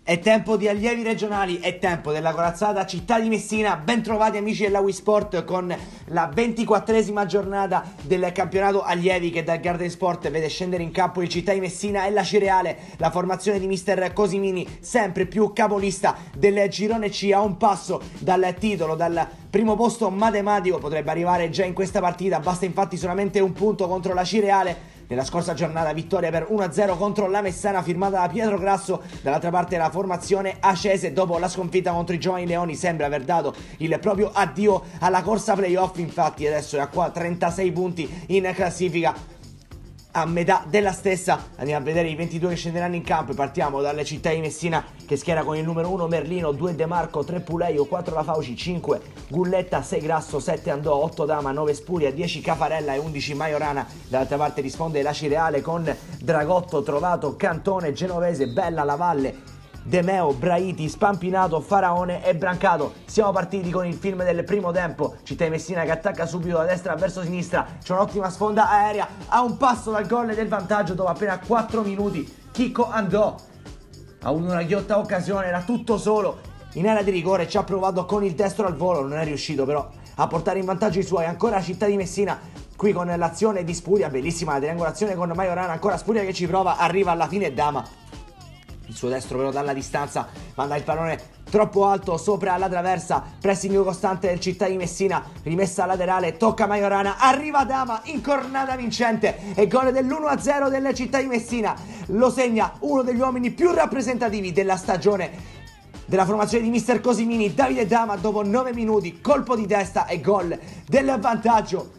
È tempo di allievi regionali, è tempo della corazzata Città di Messina. Ben trovati amici della Wii Sport con la 24esima giornata del campionato allievi che dal Garden Sport vede scendere in campo il Città di Messina e la Cireale, la formazione di mister Cosimini, sempre più capolista del girone C, a un passo dal titolo, dal primo posto matematico. Potrebbe arrivare già in questa partita, basta infatti solamente un punto contro la Cireale. Nella scorsa giornata vittoria per 1-0 contro la Messana firmata da Pietro Grasso. Dall'altra parte la formazione Acese, dopo la sconfitta contro i Giovani Leoni, sembra aver dato il proprio addio alla corsa playoff. Infatti adesso è a 36 punti in classifica, a metà della stessa. Andiamo a vedere i 22 che scenderanno in campo. Partiamo dalle Città di Messina, che schiera con il numero 1 Merlino, 2 De Marco, 3 Puleio, 4 La Fauci, 5 Gulletta, 6 Grasso, 7 Andò, 8 Dama, 9 Spuria, 10 Cafarella e 11 Majorana. Dall'altra parte risponde la Cireale con Dragotto, Trovato, Cantone, Genovese, Bella, Lavalle, Demeo, Braiti, Spampinato, Faraone e Brancato. Siamo partiti con il film del primo tempo. Città di Messina che attacca subito da destra verso sinistra. C'è un'ottima sponda aerea a un passo dal gol del vantaggio dopo appena 4 minuti. Chicco Andò ha avuto una ghiotta occasione, era tutto solo in area di rigore, ci ha provato con il destro al volo, non è riuscito però a portare in vantaggio i suoi. Ancora Città di Messina qui con l'azione di Spuria, bellissima la triangolazione con Majorana. Ancora Spuria che ci prova, arriva alla fine Dama. Il suo destro però dalla distanza manda il pallone troppo alto sopra la traversa. Pressing costante del Città di Messina, rimessa laterale, tocca Majorana, arriva Dama, incornata vincente e gol dell'1-0 della Città di Messina. Lo segna uno degli uomini più rappresentativi della stagione della formazione di mister Cosimini, Davide Dama, dopo 9 minuti, colpo di testa e gol del vantaggio.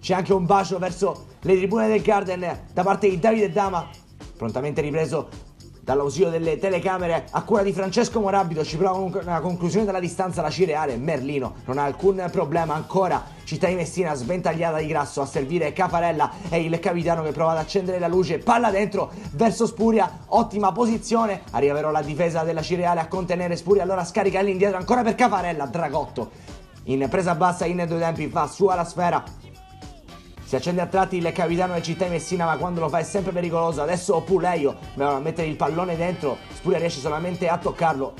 C'è anche un bacio verso le tribune del Garden da parte di Davide Dama, prontamente ripreso dall'ausilio delle telecamere a cura di Francesco Morabito. Ci prova una conclusione dalla distanza la Cireale. Merlino non ha alcun problema. Ancora Città di Messina sventagliata di Grasso, a servire Cafarella e il capitano che prova ad accendere la luce. Palla dentro verso Spuria, ottima posizione. Arriva però la difesa della Cireale a contenere Spuria, allora scarica all'indietro ancora per Cafarella. Dragotto in presa bassa in due tempi fa sua la sfera. Si accende a tratti il capitano del Città di Messina, ma quando lo fa è sempre pericoloso. Adesso Puleio va a mettere il pallone dentro, Spuria riesce solamente a toccarlo.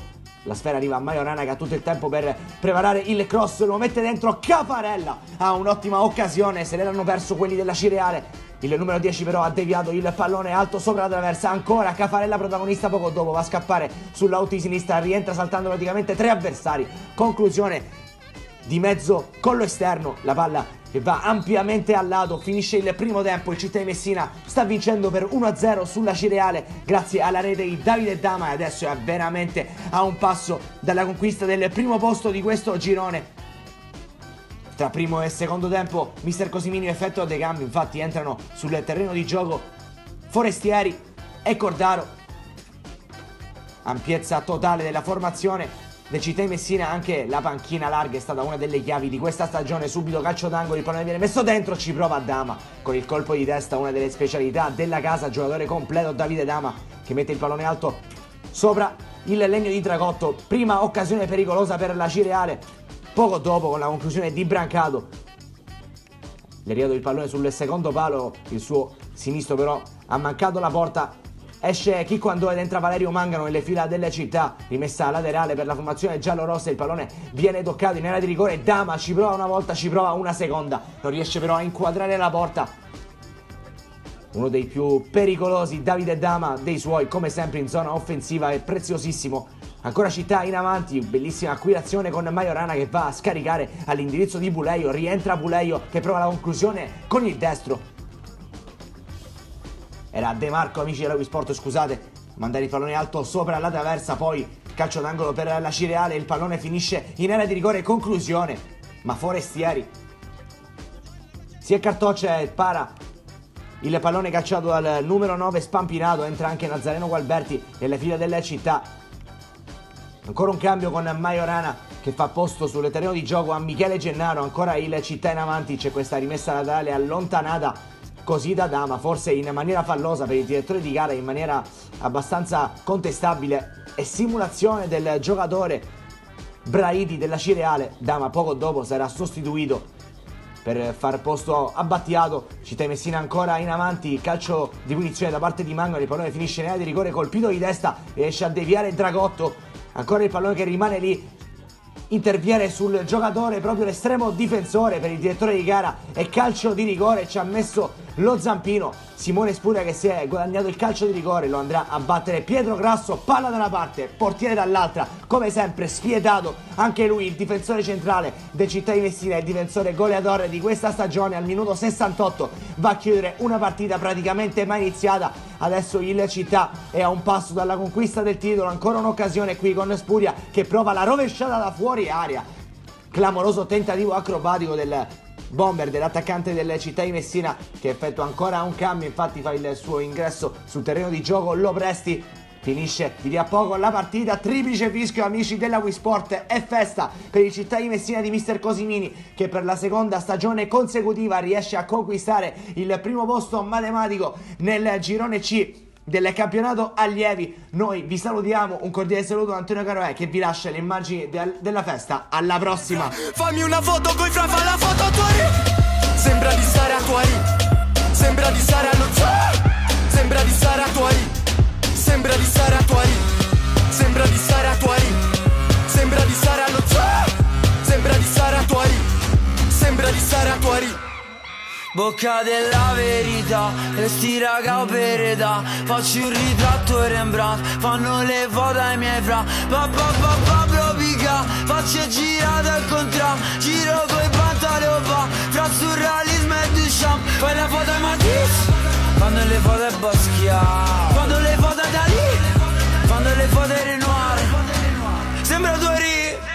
La sfera arriva a Majorana che ha tutto il tempo per preparare il cross, lo mette dentro. Cafarella ha un'ottima occasione, se l'erano perso quelli della Cireale. Il numero 10 però ha deviato il pallone alto sopra la traversa. Ancora Cafarella protagonista, poco dopo va a scappare sull'auto di sinistra, rientra saltando praticamente 3 avversari. Conclusione di mezzo collo esterno, la palla che va ampiamente al lato. Finisce il primo tempo, il Città di Messina sta vincendo per 1-0 sulla Cireale grazie alla rete di Davide Dama e adesso è veramente a un passo dalla conquista del primo posto di questo girone. Tra primo e secondo tempo mister Cosimini effettua dei cambi, infatti entrano sul terreno di gioco Forestieri e Cordaro. Ampiezza totale della formazione del Città di Messina. Anche la panchina larga è stata una delle chiavi di questa stagione. Subito calcio d'angolo, il pallone viene messo dentro, ci prova Dama con il colpo di testa, una delle specialità della casa. Giocatore completo Davide Dama che mette il pallone alto sopra il legno di Dragotto. Prima occasione pericolosa per la Cireale, poco dopo con la conclusione di Brancato. Gli è arrivato il pallone sul secondo palo, il suo sinistro però ha mancato la porta. Esce Chicco Andò ed entra Valerio Mangano nelle fila delle Città. Rimessa laterale per la formazione giallorossa, il pallone viene toccato in area di rigore. Dama ci prova una volta, ci prova una seconda, non riesce però a inquadrare la porta. Uno dei più pericolosi Davide Dama dei suoi, come sempre in zona offensiva, è preziosissimo. Ancora Città in avanti, bellissima qui l'azione con Majorana che va a scaricare all'indirizzo di Puleio. Rientra Puleio che prova la conclusione con il destro. Era De Marco, amici della Wii Sport, scusate, mandare il pallone alto sopra la traversa, poi calcio d'angolo per la Cireale, il pallone finisce in area di rigore, conclusione, ma Forestieri si accartoccia e para il pallone calciato dal numero 9 Spampinato. Entra anche Nazareno Gualberti nelle file delle Città. Ancora un cambio con Majorana che fa posto sul terreno di gioco a Michele Gennaro. Ancora il Città in avanti, c'è questa rimessa laterale allontanata così da Dama, forse in maniera fallosa per il direttore di gara, in maniera abbastanza contestabile, e simulazione del giocatore Braiti della Cireale. Dama poco dopo sarà sostituito per far posto a Battiato. Città di Messina ancora in avanti, calcio di punizione da parte di Mangano, il pallone finisce in area di rigore colpito di testa, riesce a deviare Dragotto, ancora il pallone che rimane lì, interviene sul giocatore, proprio l'estremo difensore per il direttore di gara, e calcio di rigore, ci ha messo lo zampino Simone Spuria che si è guadagnato il calcio di rigore, lo andrà a battere Pietro Grasso, palla da una parte, portiere dall'altra, come sempre spietato anche lui, il difensore centrale del Città di Messina, il difensore goleador di questa stagione. Al minuto 68 va a chiudere una partita praticamente mai iniziata. Adesso il Città è a un passo dalla conquista del titolo, ancora un'occasione qui con Spuria che prova la rovesciata da fuori area, clamoroso tentativo acrobatico del bomber, dell'attaccante del Città di Messina, che effettua ancora un cambio, infatti fa il suo ingresso sul terreno di gioco Lopresti. Finisce di lì a poco la partita, triplice fischio amici della Wisport, e festa per il Città di Messina di mister Cosimini, che per la seconda stagione consecutiva riesce a conquistare il primo posto matematico nel girone C del campionato allievi. Noi vi salutiamo, un cordiale saluto da Antonio Caroè che vi lascia le immagini della festa. Alla prossima. Fammi una foto coi fra, fa la foto a Tuari. Sembra di stare a Tuari, sembra di stare allo zoo, sembra di stare a Tuari, sembra di stare a Tuari, sembra di stare a Tuari, sembra di stare allo zoo, sembra di stare a Tuari, sembra di stare a Tuari. Bocca della verità, e sti raga opereta, faccio un ritratto Rembrandt, fanno le foto ai miei fra, Pablo Pica, faccio girato al contrario, giro coi pantaloni fra surrealismo e Duchamp, fai la foto ai Matisse, fanno le foto ai